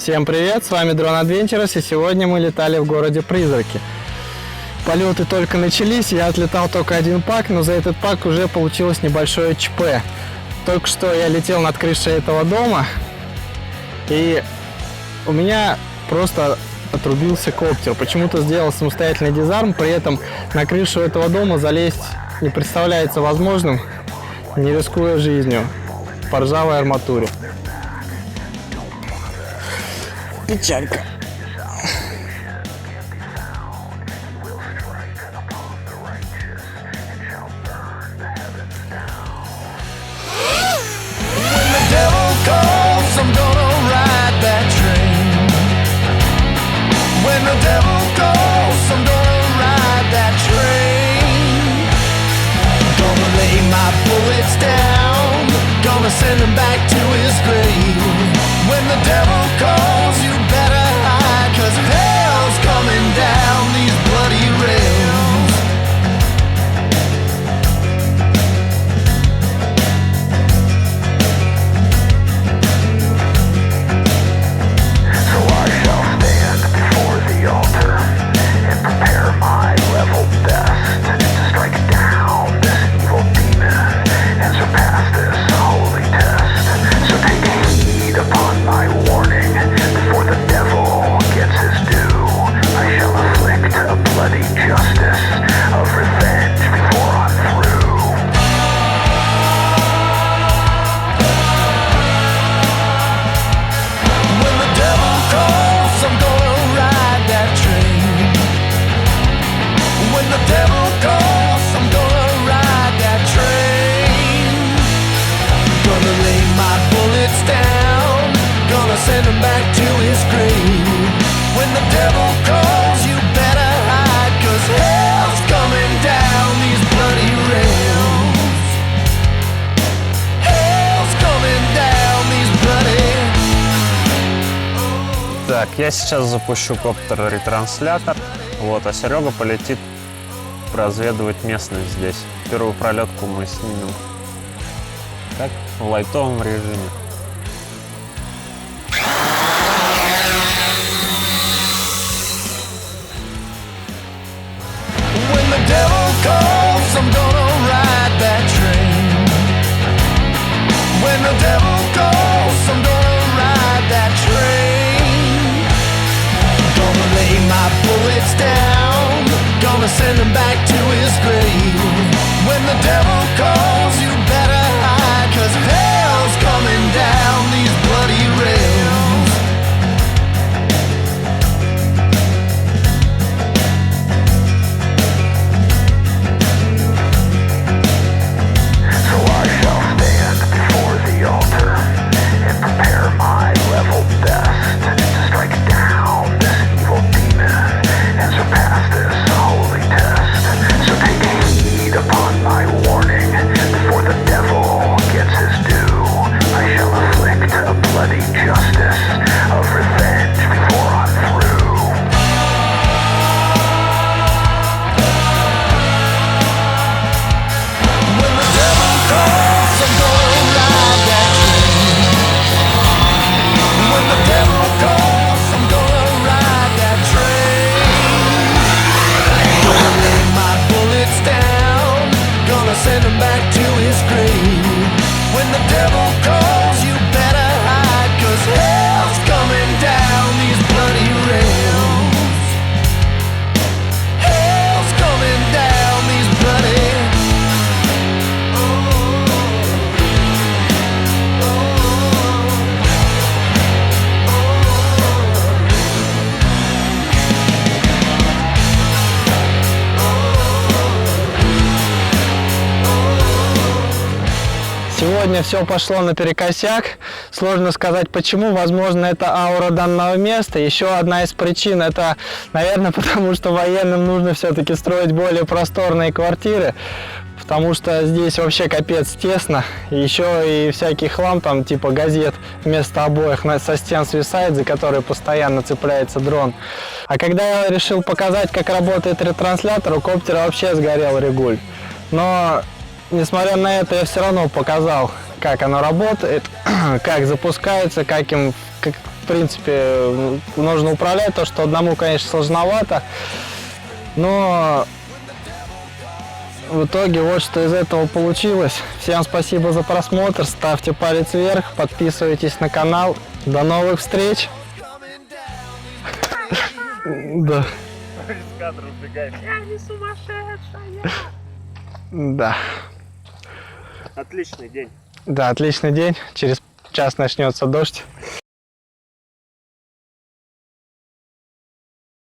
Всем привет, с вами Дрон Adventures, и сегодня мы летали в городе Призраки. Полеты только начались, я отлетал только один пак, но за этот пак уже получилось небольшое ЧП. Только что я летел над крышей этого дома, и у меня просто отрубился коптер. Почему-то сделал самостоятельный дизарм, при этом на крышу этого дома залезть не представляется возможным, не рискуя жизнью по ржавой арматуре. Печалька. Send him back to his grave. When the devil calls, you better hide, 'cause hell's coming down these bloody rails. So I shall stand before the altar and prepare my level best to strike down this evil demon and surpass this holy test. So take heed upon my warning. Before the devil gets his due, I shall afflict a bloody justice of revenge before I'm through. When the devil calls, I'm gonna ride that train. When the devil calls, I'm gonna ride that train. Gonna lay my bullets down, gonna send him back to his grave. When the devil calls, you better hide, 'cause hell's coming down these bloody rails. Hell's coming down these bloody. Так, я сейчас запущу коптер-ретранслятор, вот, а Серега полетит разведывать местность здесь. Первую пролетку мы снимем так, в лайтовом режиме. When the devil calls, I'm gonna ride that train. When the devil calls, I'm gonna ride that train. Gonna lay my bullets down, gonna send him back to his grave. When the devil calls, you better hide, 'cause hell's coming down these bloody rails. So I shall stand before the altar and prepare my level best to strike down this evil demon and surpass this holy test. So take heed upon my warning. Before the devil gets his due, I shall afflict a bloody justice of revenge before I'm through. When the devil calls, I'm gonna ride that train. When the devil calls, I'm gonna ride that train. Gonna lay my bullets down, gonna send him back to his grave. When the devil calls, you better hide, 'cause hell's coming down these bloody rails. Hell's coming down these bloody. Сегодня все пошло наперекосяк. Сложно сказать почему. Возможно, это аура данного места. Еще одна из причин — это, наверное, потому что военным нужно все-таки строить более просторные квартиры. Потому что здесь вообще капец тесно. Еще и всякий хлам, там типа газет вместо обоих со стен свисает, за которые постоянно цепляется дрон. А когда я решил показать, как работает ретранслятор, у коптера вообще сгорел регуль. Но несмотря на это, я все равно показал, как оно работает, как запускается, как им в принципе, нужно управлять, то, что одному, конечно, сложновато, но в итоге вот что из этого получилось. Всем спасибо за просмотр, ставьте палец вверх, подписывайтесь на канал. До новых встреч! Да. Из кадра убегает. Я не сумасшедшая. Да. Отличный день. Да, отличный день. Через час начнется дождь.